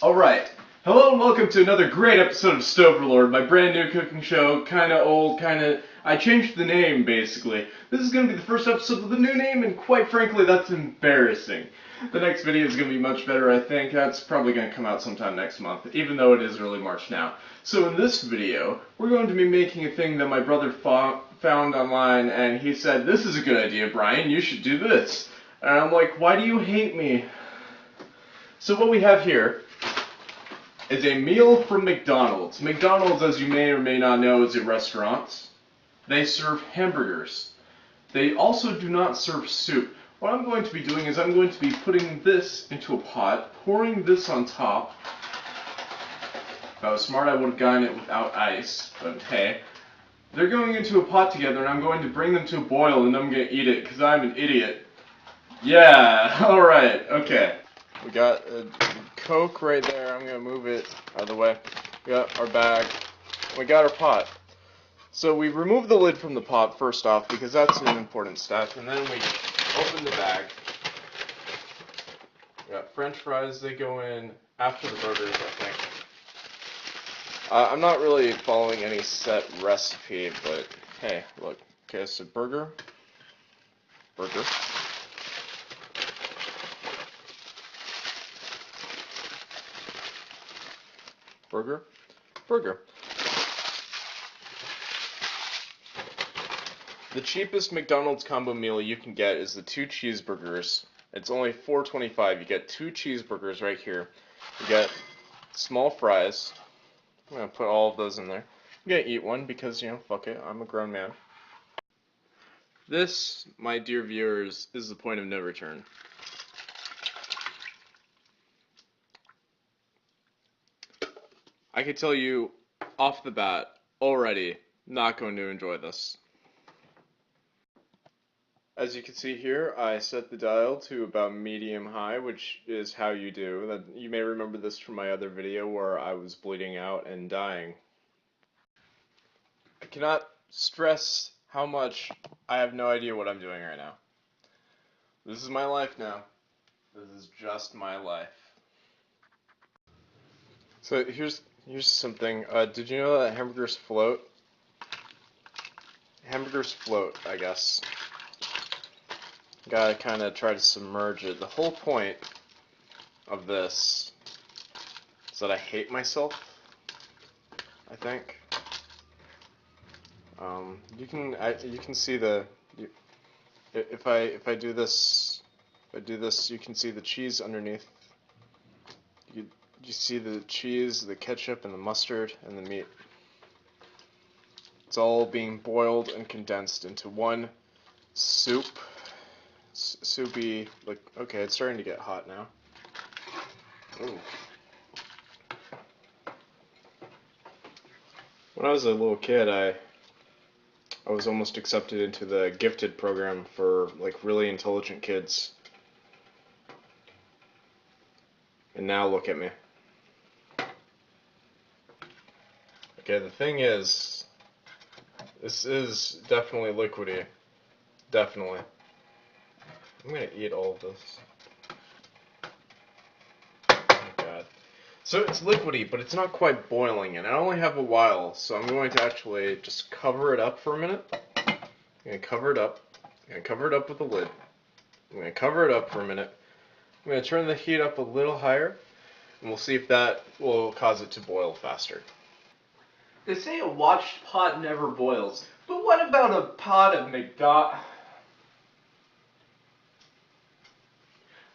Alright, hello and welcome to another great episode of Stoverlord, my brand new cooking show, kinda old, I changed the name, basically. This is gonna be the first episode with a new name, and quite frankly, that's embarrassing. The next video is gonna be much better, I think. That's probably gonna come out sometime next month, even though it is early March now. So in this video, we're going to be making a thing that my brother found online, and he said, "This is a good idea, Brian, you should do this." And I'm like, "Why do you hate me?" So what we have here is a meal from McDonald's. McDonald's, as you may or may not know, is a restaurant. They serve hamburgers. They also do not serve soup. What I'm going to be doing is I'm going to be putting this into a pot, pouring this on top. If I was smart, I would have gotten it without ice, but hey. They're going into a pot together, and I'm going to bring them to a boil, and I'm going to eat it, because I'm an idiot. Yeah, alright, okay. We got a Coke right there. I'm going to move it out of the way. We got our bag. We got our pot. So we remove the lid from the pot first off because that's an important step. And then we open the bag. We got French fries. They go in after the burgers, I think. I'm not really following any set recipe, but hey, look. Okay, so burger. Burger. The cheapest McDonald's combo meal you can get is the 2 cheeseburgers. It's only $4.25. You get 2 cheeseburgers right here. You get small fries. I'm going to put all of those in there. I'm going to eat one because, fuck it, I'm a grown man. This, my dear viewers, is the point of no return. I can tell you off the bat, already, not going to enjoy this. As you can see here, I set the dial to about medium-high, which is how you do. You may remember this from my other video where I was bleeding out and dying. I cannot stress how much I have no idea what I'm doing right now. This is my life now. This is just my life. So here's something. Did you know that hamburgers float? Hamburgers float, I guess. Gotta kind of try to submerge it. The whole point of this is that I hate myself, I think. You can see if I do this, you can see the cheese underneath. You see the cheese, the ketchup, and the mustard, and the meat. It's all being boiled and condensed into one soup. Soupy, okay, it's starting to get hot now. Ooh. When I was a little kid, I was almost accepted into the gifted program for, really intelligent kids. And now look at me. Okay, the thing is, this is definitely liquidy. Definitely. I'm gonna eat all of this. Oh my god. So it's liquidy, but it's not quite boiling, and I only have a while, so I'm going to actually just cover it up for a minute. I'm gonna cover it up. I'm gonna cover it up with a lid. I'm gonna cover it up for a minute. I'm gonna turn the heat up a little higher, and we'll see if that will cause it to boil faster. They say a watched pot never boils, but what about a pot of McDonald's?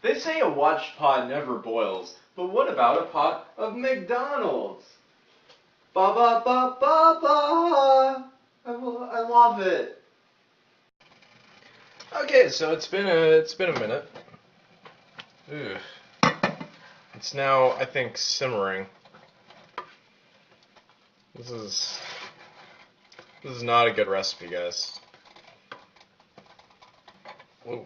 They say a watched pot never boils, but what about a pot of McDonald's? Ba ba ba ba ba! I love it. Okay, so it's been a minute. Ugh. It's now, I think, simmering. This is not a good recipe, guys. Ooh.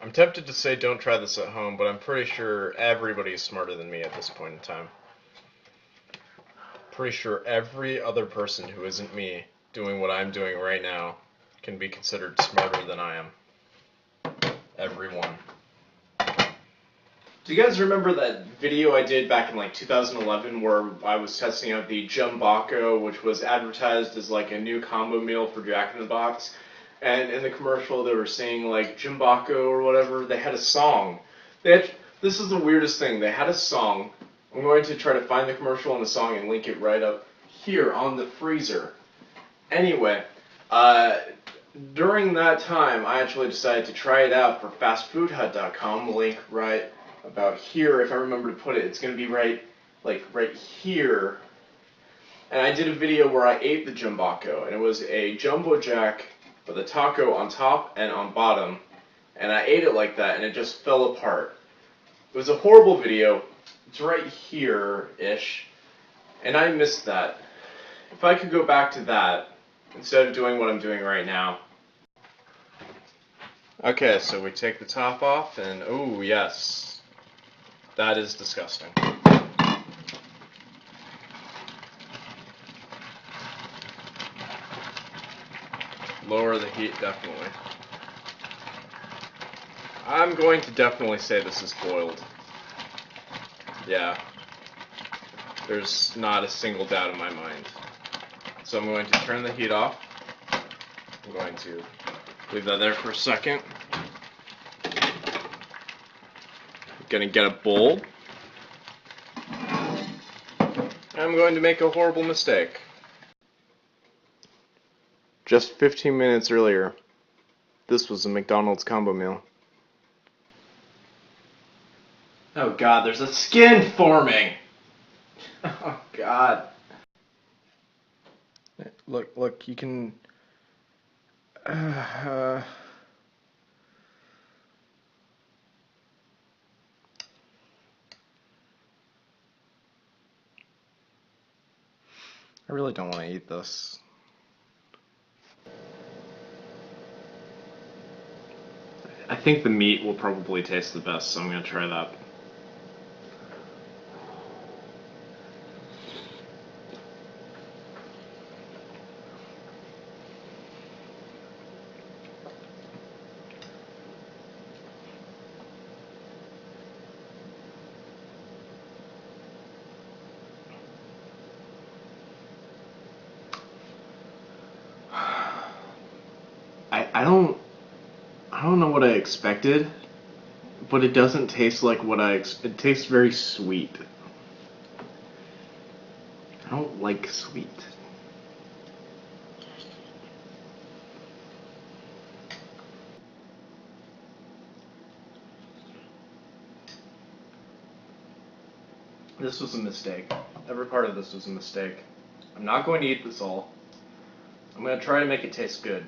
I'm tempted to say don't try this at home, but I'm pretty sure everybody's smarter than me at this point in time. Pretty sure every other person who isn't me doing what I'm doing right now can be considered smarter than I am. Everyone. Do you guys remember that video I did back in like 2011 where I was testing out the Jumbaco, which was advertised as like a new combo meal for Jack in the Box? And in the commercial they were saying like Jumbaco or whatever. They had a song. This is the weirdest thing. They had a song. I'm going to try to find the commercial and the song and link it right up here on the freezer. Anyway, during that time, I actually decided to try it out for fastfoodhut.com. Link right about here. If I remember to put it, it's going to be right here. And I did a video where I ate the Jumbaco, and it was a Jumbo Jack with a taco on top and on bottom. And I ate it like that, and it just fell apart. It was a horrible video. It's right here-ish. And I missed that. If I could go back to that, instead of doing what I'm doing right now. Okay, so we take the top off, and oh yes. That is disgusting. Lower the heat, definitely. I'm going to definitely say this is boiled. Yeah. There's not a single doubt in my mind. So I'm going to turn the heat off. I'm going to leave that there for a second. Gonna get a bowl. I'm going to make a horrible mistake. Just 15 minutes earlier, this was a McDonald's combo meal. Oh god, there's a skin forming! Oh god. Look, you can... I really don't want to eat this. I think the meat will probably taste the best, so I'm going to try that. I don't know what I expected, but it doesn't taste like what it tastes very sweet. I don't like sweet. This was a mistake. Every part of this was a mistake. I'm not going to eat this all. I'm going to try to make it taste good.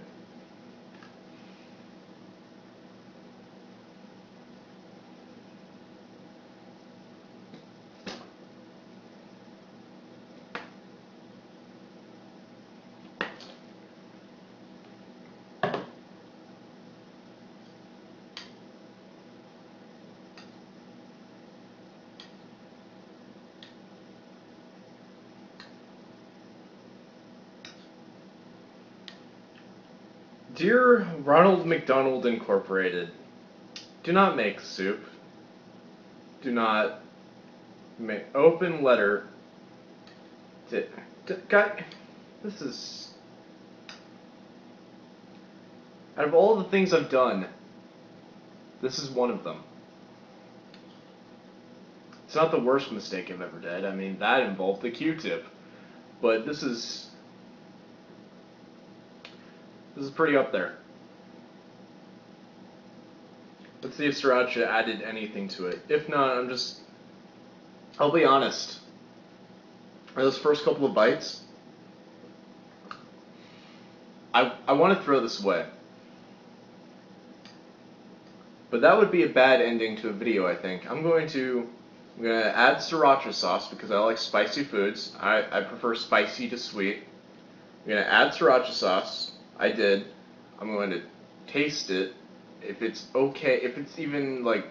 Dear Ronald McDonald Incorporated, do not make soup. Do not make open letter. Guy, this is... Out of all the things I've done, this is one of them. It's not the worst mistake I've ever did. I mean, that involved the Q-tip. But this is pretty up there. Let's see if sriracha added anything to it. If not, I'll be honest. For those first couple of bites, I want to throw this away. But that would be a bad ending to a video, I think. I'm going to add sriracha sauce because I like spicy foods. I prefer spicy to sweet. I'm going to add sriracha sauce. I did. I'm going to taste it. If it's okay, if it's even like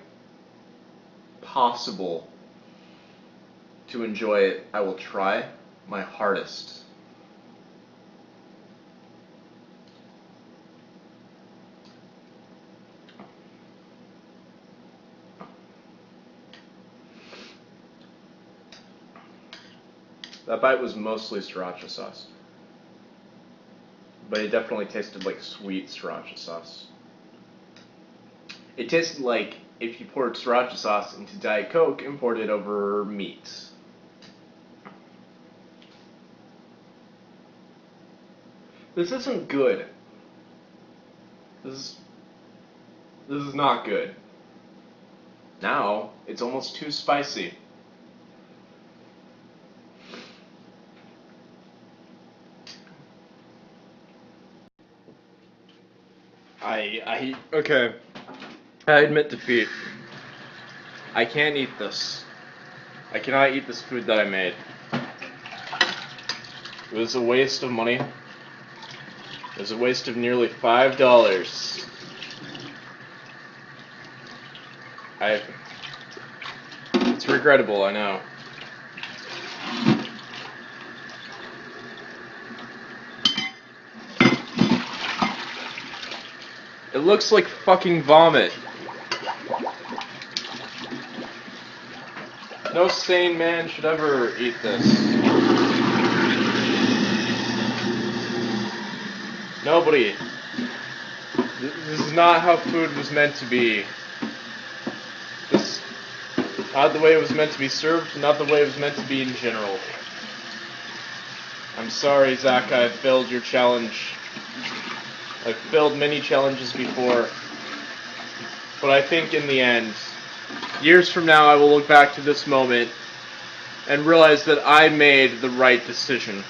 possible to enjoy it, I will try my hardest. That bite was mostly sriracha sauce. But it definitely tasted like sweet sriracha sauce. It tasted like if you poured sriracha sauce into Diet Coke and poured it over meat. This isn't good. This is not good. Now, it's almost too spicy. Okay. I admit defeat. I can't eat this. I cannot eat this food that I made. It was a waste of money. It was a waste of nearly $5. It's regrettable, I know. It looks like fucking vomit. No sane man should ever eat this. Nobody. This is not how food was meant to be. This, not the way it was meant to be served, not the way it was meant to be in general. I'm sorry, Zach, I failed your challenge. I've failed many challenges before. But I think in the end, years from now, I will look back to this moment and realize that I made the right decision.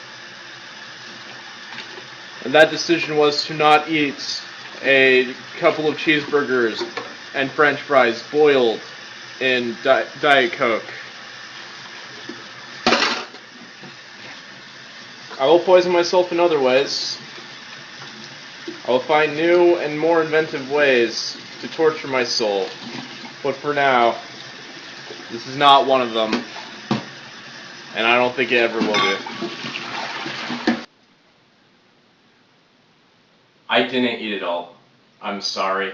And that decision was to not eat a couple of cheeseburgers and French fries boiled in Diet Coke. I will poison myself in other ways. I will find new and more inventive ways to torture my soul. But for now, this is not one of them. And I don't think it ever will be. I didn't eat it all. I'm sorry.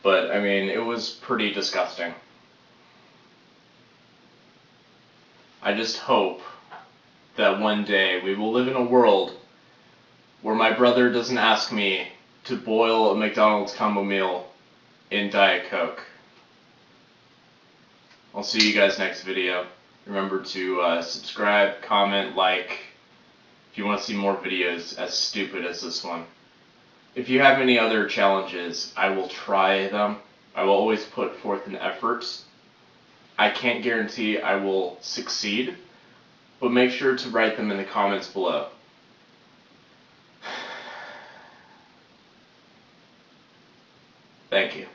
But, I mean, it was pretty disgusting. I just hope that one day we will live in a world where my brother doesn't ask me to boil a McDonald's combo meal in Diet Coke. I'll see you guys next video. Remember to subscribe, comment, like, if you want to see more videos as stupid as this one. If you have any other challenges, I will try them. I will always put forth an effort. I can't guarantee I will succeed, but make sure to write them in the comments below. Thank you.